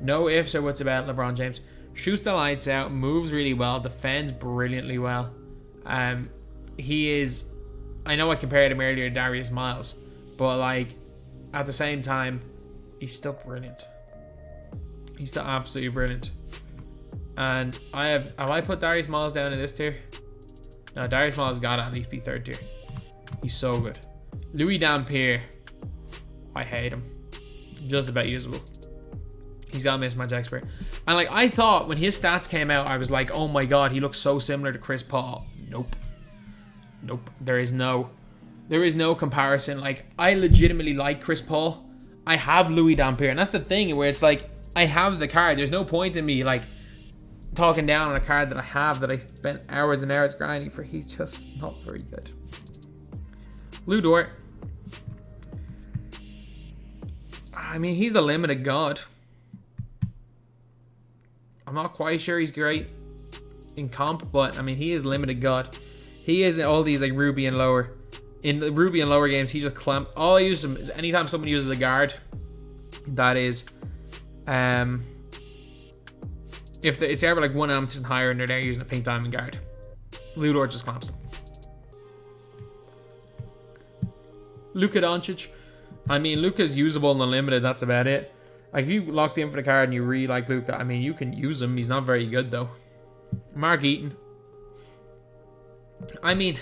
No ifs or what's about LeBron James. Shoots the lights out, moves really well, defends brilliantly well. He is, I know I compared him earlier to Darius Miles, but like at the same time, he's still brilliant. He's still absolutely brilliant. And have I put Darius Miles down in this tier? No, Darius Miles got to at least be third tier. He's so good. Louis Dampier, I hate him. Just about usable. He's got a mismatch expert. And like, I thought when his stats came out, I was like, oh my god, he looks so similar to Chris Paul. Nope. There is no comparison. Like, I legitimately like Chris Paul. I have Louis Dampier, and that's the thing where it's like, I have the card. There's no point in me like talking down on a card that I have that I spent hours and hours grinding for. He's just not very good. Lou Dort. I mean, he's the limited god. I'm not quite sure he's great in comp, but I mean, he is limited god. He is in all these like Ruby and lower. In the Ruby and lower games, he just clamp. All I use him is anytime someone uses a guard. That is, if it's ever like one amethyst and higher and they're there using a pink diamond guard, Lou Dort just clamps them. Luka Doncic. I mean, Luka's usable and unlimited. That's about it. Like, if you locked in for the card and you really like Luka, I mean, you can use him. He's not very good, though. Mark Eaton. I mean,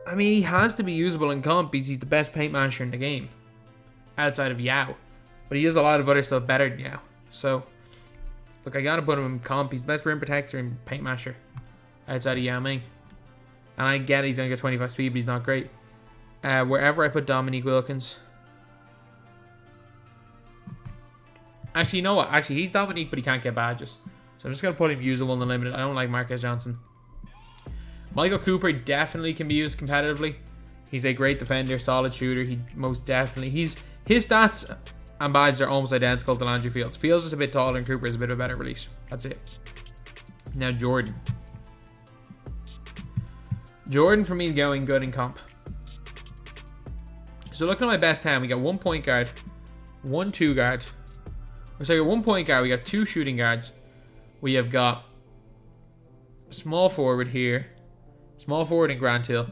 he has to be usable in comp because he's the best paint masher in the game. Outside of Yao. But he does a lot of other stuff better than Yao. So, look, I gotta put him in comp. He's the best rim protector and paint masher. Outside of Yao Ming. And I get he's gonna get 25 speed, but he's not great. Wherever I put Dominique Wilkins. Actually, you know what? Actually, he's Dominique, but he can't get badges. So I'm just going to put him usable and unlimited. I don't like Marquez Johnson. Michael Cooper definitely can be used competitively. He's a great defender, solid shooter. He most definitely... His stats and badges are almost identical to Landry Fields. Fields is a bit taller and Cooper is a bit of a better release. That's it. Now, Jordan. Jordan, for me, is going good in comp. So looking at my best 10, we got 1 point guard, 1 2 guard. So we got 1 point guard, we got 2 shooting guards. We have got small forward here, small forward in Grant Hill,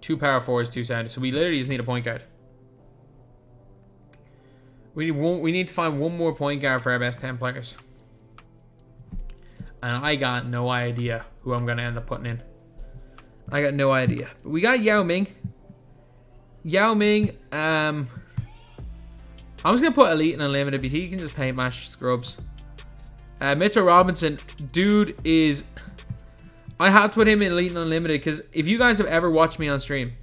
2 power forwards, 2 centers. So we literally just need a point guard. We need to find 1 more point guard for our best 10 players. And I got no idea who I'm going to end up putting in. I got no idea. But we got Yao Ming. Yao Ming, I'm just going to put Elite and Unlimited because he can just paint match scrubs. Mitchell Robinson, dude is... I had to put him in Elite and Unlimited because if you guys have ever watched me on stream,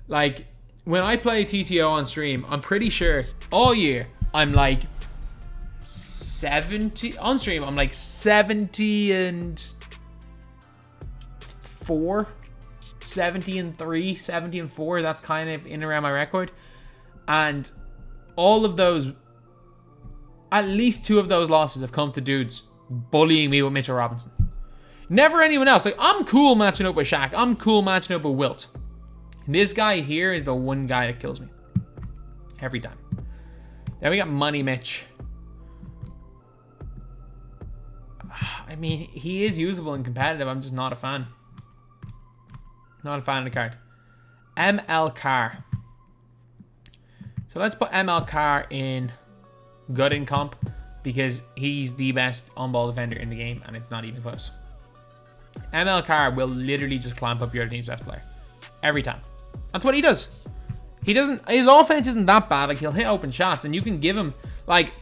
like, when I play TTO on stream, I'm pretty sure all year I'm like 70... On stream, I'm like 70-4. 70-3, 70-4. That's kind of in and around my record. And all of those, at least 2 of those losses have come to dudes bullying me with Mitchell Robinson. Never anyone else. Like, I'm cool matching up with Shaq. I'm cool matching up with Wilt. This guy here is the one guy that kills me. Every time. Then we got Money Mitch. I mean, he is usable and competitive. I'm just not a fan. Not a fan of the card. ML Carr. So let's put ML Carr in good in comp because he's the best on-ball defender in the game and it's not even close. ML Carr will literally just clamp up your other team's best player. Every time. That's what he does. He doesn't... His offense isn't that bad. Like, he'll hit open shots and you can give him... Like,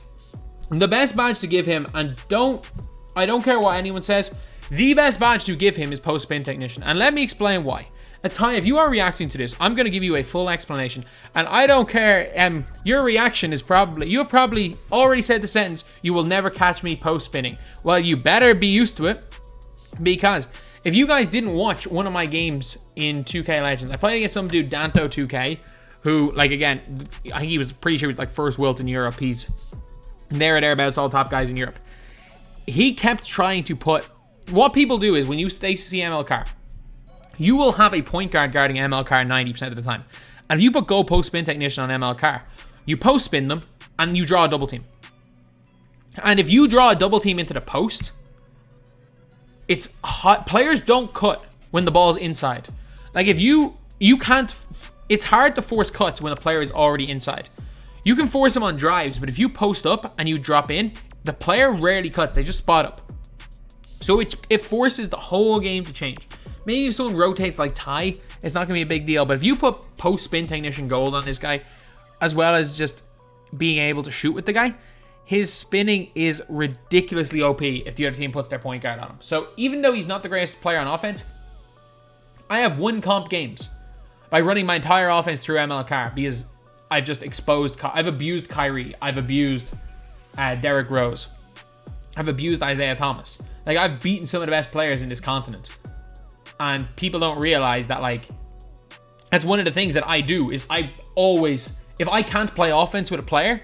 the best badge to give him, and I don't care what anyone says... The best badge to give him is Post-Spin Technician. And let me explain why. Ty, if you are reacting to this, I'm going to give you a full explanation. And I don't care. Your reaction is probably... You have probably already said the sentence, you will never catch me post-spinning. Well, you better be used to it. Because if you guys didn't watch one of my games in 2K Legends, I played against some dude, Danto 2K, who, like, again, I think he was pretty sure he was, like, first Wilt in Europe. He's there or thereabouts, all top guys in Europe. He kept trying to put... What people do is when you stay CML Carr, you will have a point guard guarding ML Carr 90% of the time. And if you put Go Post Spin Technician on ML Carr, you post spin them and you draw a double team. And if you draw a double team into the post, it's hot. Players don't cut when the ball's inside. Like if you can't, it's hard to force cuts when a player is already inside. You can force them on drives, but if you post up and you drop in, the player rarely cuts, they just spot up. So it forces the whole game to change. Maybe if someone rotates like Ty, it's not going to be a big deal. But if you put post-spin technician gold on this guy, as well as just being able to shoot with the guy, his spinning is ridiculously OP if the other team puts their point guard on him. So even though he's not the greatest player on offense, I have won comp games by running my entire offense through ML Carr because I've just I've abused Kyrie. I've abused Derrick Rose. I've abused Isaiah Thomas. Like, I've beaten some of the best players in this continent. And people don't realize that, like, that's one of the things that I do, is I always, if I can't play offense with a player,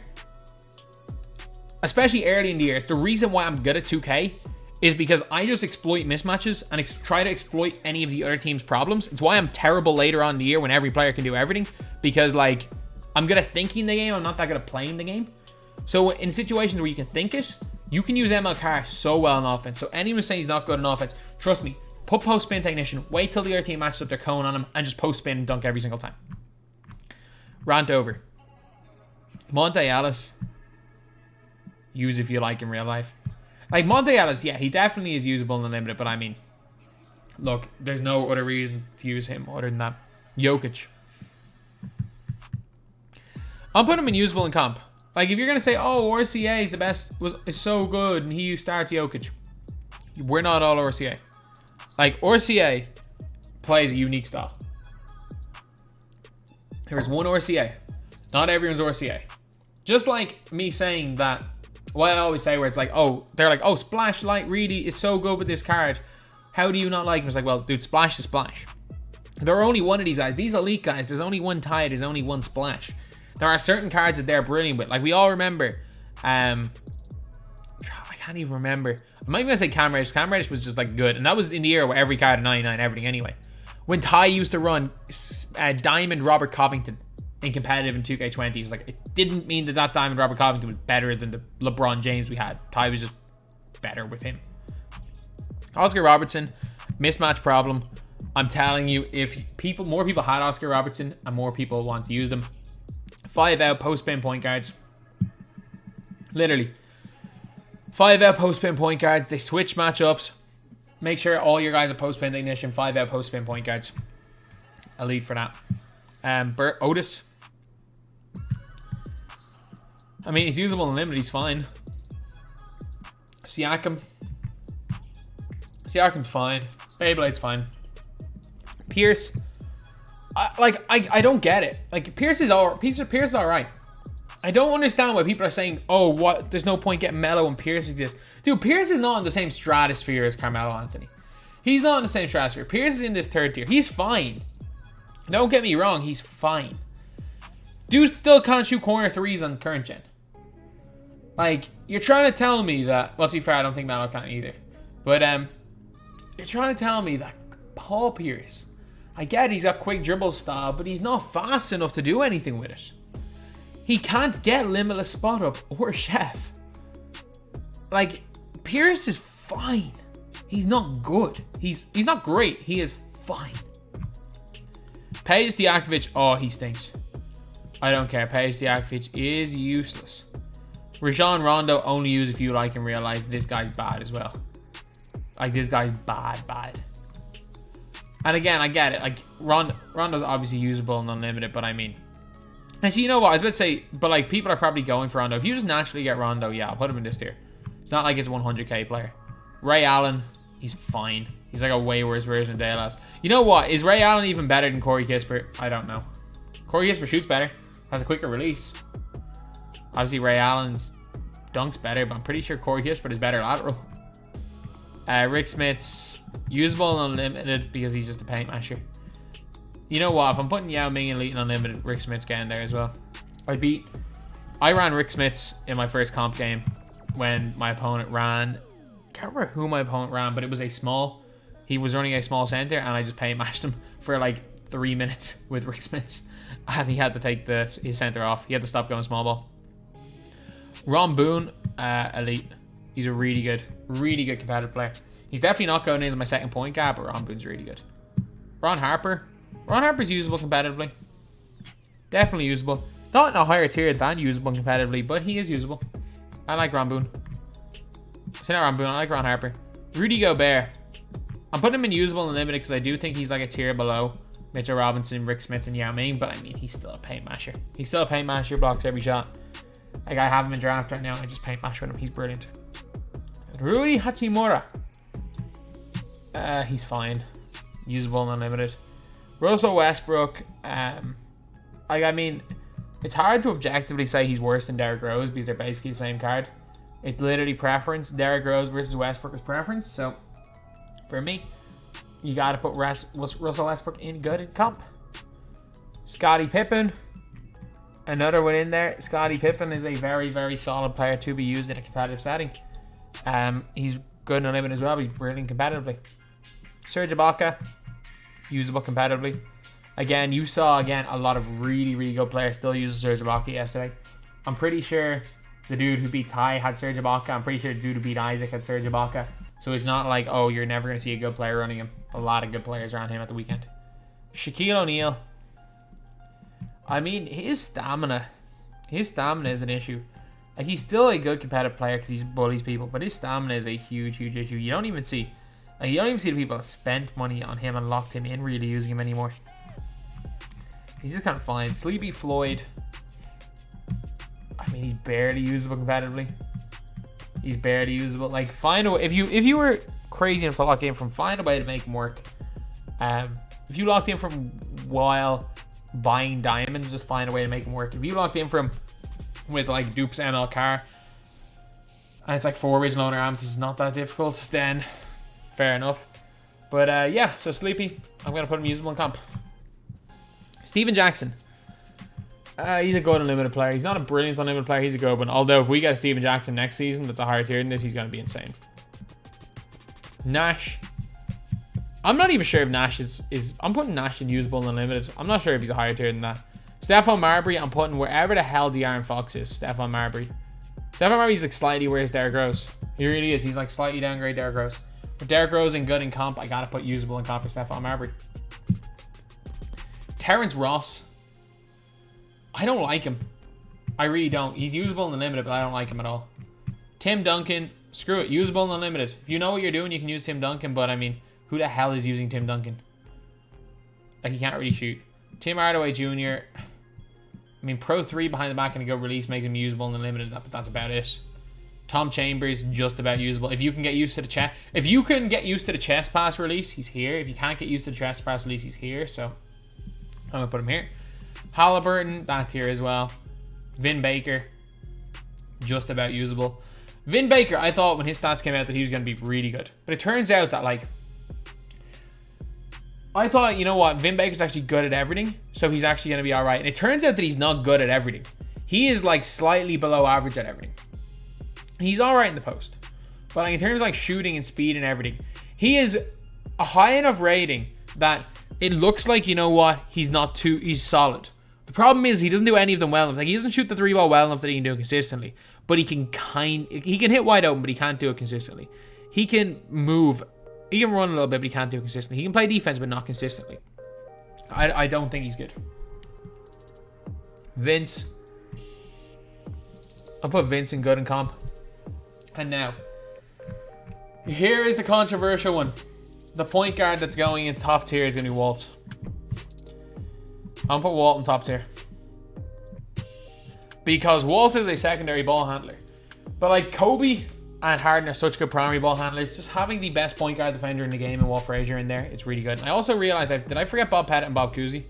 especially early in the year, it's the reason why I'm good at 2K, is because I just exploit mismatches and try to exploit any of the other team's problems. It's why I'm terrible later on in the year when every player can do everything, because, like, I'm good at thinking the game, I'm not that good at playing the game. So in situations where you can think it, you can use ML Carr so well on offense. So anyone saying he's not good on offense, trust me, put post-spin technician, wait till the other team matches up their cone on him, and just post-spin and dunk every single time. Rant over. Monte Ellis, use if you like in real life. Like, Monte Ellis, yeah, he definitely is usable in the limited, but I mean, look, there's no other reason to use him other than that. Jokic. I'll put him in usable in comp. Like, if you're going to say, oh, RCA is the best, is so good, and he starts Jokic. We're not all RCA. Like, RCA plays a unique style. There's one RCA. Not everyone's RCA. Just like me saying that, what I always say where it's like, oh, they're like, oh, Splash Light really is so good with this card. How do you not like him? It's like, well, dude, Splash is Splash. There are only one of these guys. These elite guys, there's only one Tide, there's only one Splash. There are certain cards that they're brilliant with. Like, we all remember, I can't even remember. I might even say Cam Reddish. Cam Reddish was just like good. And that was in the era where every card had 99, everything anyway. When Ty used to run Diamond Robert Covington in competitive in 2K20, it's like, it didn't mean that that Diamond Robert Covington was better than the LeBron James we had. Ty was just better with him. Oscar Robertson, mismatch problem. I'm telling you, if more people had Oscar Robertson and more people want to use them. 5 out post spin point guards. Literally. 5 out post spin point guards. They switch matchups. Make sure all your guys are post spin ignition. 5 out post spin point guards. Elite for that. Otis. I mean, he's usable in limited. He's fine. Siakam's fine. Beyblade's fine. Pierce. I don't get it. Like, Pierce is alright. I don't understand why people are saying, oh, what? There's no point getting Melo when Pierce exists. Dude, Pierce is not in the same stratosphere as Carmelo Anthony. He's not in the same stratosphere. Pierce is in this third tier. He's fine. Don't get me wrong. He's fine. Dude still can't shoot corner threes on current gen. Like, you're trying to tell me that... Well, to be fair, I don't think Melo can either. But, you're trying to tell me that Paul Pierce... I get he's got quick dribble style, but he's not fast enough to do anything with it. He can't get limitless spot up or chef. Like, Pierce is fine. He's not good. He's not great. He is fine. Peja Stojakovic, oh, he stinks. I don't care. Peja Stojakovic is useless. Rajon Rondo, only use if you like in real life. This guy's bad as well. Like, this guy's bad. And again, I get it. Like, Rondo's obviously usable and unlimited, but I mean... Actually, you know what? I was about to say, but like, people are probably going for Rondo. If you just naturally get Rondo, yeah, I'll put him in this tier. It's not like it's a 100k player. Ray Allen, he's fine. He's like a way worse version of Dallas. You know what? Is Ray Allen even better than Corey Kispert? I don't know. Corey Kispert shoots better. Has a quicker release. Obviously, Ray Allen's dunks better, but I'm pretty sure Corey Kispert is better lateral. Rick Smith's usable and unlimited because he's just a paint masher. You know what? If I'm putting Yao Ming Elite and Unlimited, Rick Smith's getting there as well. I ran Rick Smith's in my first comp game when my opponent ran... I can't remember who my opponent ran, but it was a small... He was running a small center, and I just paint mashed him for like 3 minutes with Rick Smith's. And he had to take his center off. He had to stop going small ball. Ron Boone, Elite. He's a really good competitive player. He's definitely not going in as my second point guard, but Ron Boone's really good. Ron Harper's usable competitively. Definitely usable. Not in a higher tier than usable competitively, but he is usable. I like Ron Boone. Not Ron Boone, I like Ron Harper. Rudy Gobert. I'm putting him in usable and limited because I do think he's like a tier below Mitchell Robinson, Rick Smith, and Yao Ming, but I mean, he's still a paint masher. Blocks every shot. Like, I have him in draft right now. I just paint mash with him. He's brilliant. Rui Hachimura. He's fine. Usable and unlimited. Russell Westbrook. I mean, it's hard to objectively say he's worse than Derrick Rose because they're basically the same card. It's literally preference. Derrick Rose versus Westbrook is preference. So, for me, you got to put Russell Westbrook in good in comp. Scottie Pippen. Another one in there. Scottie Pippen is a very, very solid player to be used in a competitive setting. He's good and unlimited as well, but he's brilliant competitively. Serge Ibaka, usable competitively. Again, you saw a lot of really, really good players still use Serge Ibaka yesterday. I'm pretty sure the dude who beat Ty had Serge Ibaka. I'm pretty sure the dude who beat Isaac had Serge Ibaka. So it's not like, oh, you're never going to see a good player running him. A lot of good players around him at the weekend. Shaquille O'Neal. I mean, his stamina is an issue. Like, he's still a good competitive player because he bullies people, but his stamina is a huge, huge issue. You don't even see the people that spent money on him and locked him in really using him anymore. He's just kind of fine. Sleepy Floyd. I mean, he's barely usable competitively. He's barely usable. Like, find a way. If you were crazy enough to lock in from, find a way to make him work. If you locked in from while buying diamonds, just find a way to make them work. If you locked in for him with like Dupes ML Car, and it's like 4 original owner amethysts, is not that difficult, then fair enough. But yeah, so Sleepy, I'm going to put him usable in comp. Steven Jackson. He's a good unlimited player. He's not a brilliant unlimited player, he's a good one. Although if we get a Steven Jackson next season that's a higher tier than this, he's going to be insane. Nash. I'm not even sure if Nash is I'm putting Nash in usable and unlimited. I'm not sure if he's a higher tier than that. Stephon Marbury, I'm putting wherever the hell De'Aaron Fox is. Stephon Marbury. Stephon Marbury's like slightly worse Derrick Rose. He really is. He's like slightly downgrade Derrick Rose. But Derrick Rose in good in comp, I gotta put usable in comp for Stephon Marbury. Terrence Ross. I don't like him. I really don't. He's usable and unlimited, but I don't like him at all. Tim Duncan. Screw it. Usable and unlimited. If you know what you're doing, you can use Tim Duncan, but I mean, who the hell is using Tim Duncan? Like, he can't really shoot. Tim Hardaway Jr. I mean, Pro 3 behind the back and a go release makes him usable and unlimited, but that's about it. Tom Chambers, just about usable. If you can get used to the chest, if you can get used to the chest pass release, he's here. If you can't get used to the chest pass release, he's here. So I'm gonna put him here. Halliburton, that tier as well. Vin Baker, just about usable. Vin Baker, I thought when his stats came out that he was gonna be really good, but it turns out that like, I thought, you know what, Vin Baker's actually good at everything, so he's actually gonna be all right. And it turns out that he's not good at everything. He is like slightly below average at everything. He's all right in the post, but like in terms of like shooting and speed and everything, he is a high enough rating that it looks like, you know what, he's solid. The problem is he doesn't do any of them well enough. Like, he doesn't shoot the 3 ball well enough that he can do it consistently, but he can hit wide open, but he can't do it consistently. He can move, he can run a little bit, but he can't do it consistently. He can play defense, but not consistently. I don't think he's good. Vince. I'll put Vince in good in comp. And now, here is the controversial one. The point guard that's going in top tier is going to be Walt. I'm going to put Walt in top tier. Because Walt is a secondary ball handler. But like Kobe and Harden are such good primary ball handlers, just having the best point guard defender in the game and Walt Frazier in there, it's really good. And I also realized, did I forget Bob Pettit and Bob Cousy?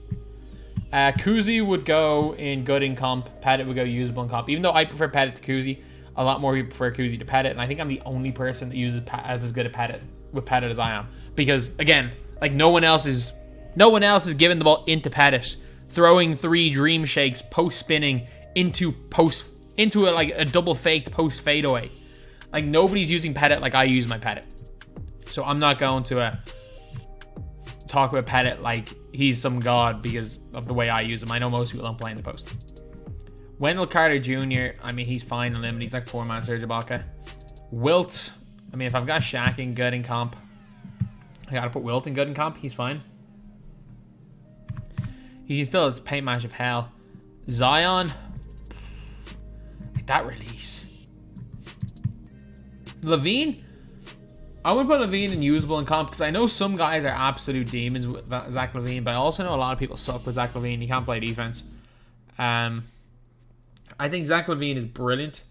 Cousy would go in good in comp. Pettit would go usable in comp. Even though I prefer Pettit to Cousy, a lot more people prefer Cousy to Pettit. And I think I'm the only person that uses as good at Pettit as I am. Because again, like no one else is giving the ball into Pettit, throwing 3 dream shakes, post spinning into a double faked post fadeaway. Like nobody's using Pettit like I use my Pettit. So I'm not going to talk about Pettit like he's some god because of the way I use him. I know most people don't play in the post. Wendell Carter Jr., I mean, he's fine on limit. He's like poor man Serge Ibaka. Wilt, I mean, if I've got Shaq in good in comp, I gotta put Wilt in good in comp. He's fine. He still has paint match of hell. Zion, that release. Levine, I would put Levine in usable in comp because I know some guys are absolute demons with Zach Levine, but I also know a lot of people suck with Zach Levine. He can't play defense. I think Zach Levine is brilliant,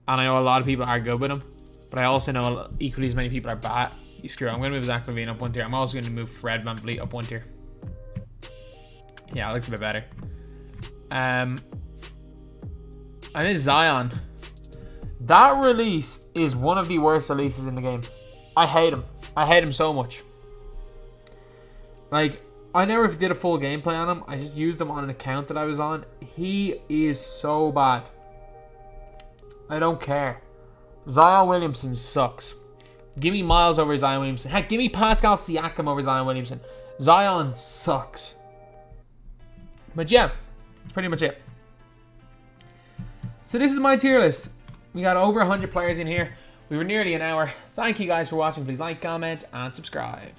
and I know a lot of people are good with him, but I also know equally as many people are bad. Screw it, I'm going to move Zach Levine up 1 tier. I'm also going to move Fred VanVleet up 1 tier. Yeah, it looks a bit better. And then Zion. That release is one of the worst releases in the game. I hate him. I hate him so much. Like, I never did a full gameplay on him. I just used him on an account that I was on. He is so bad. I don't care. Zion Williamson sucks. Give me Miles over Zion Williamson. Heck, give me Pascal Siakam over Zion Williamson. Zion sucks. But yeah, that's pretty much it. So this is my tier list. We got over 100 players in here. We were nearly an hour. Thank you guys for watching. Please like, comment, and subscribe.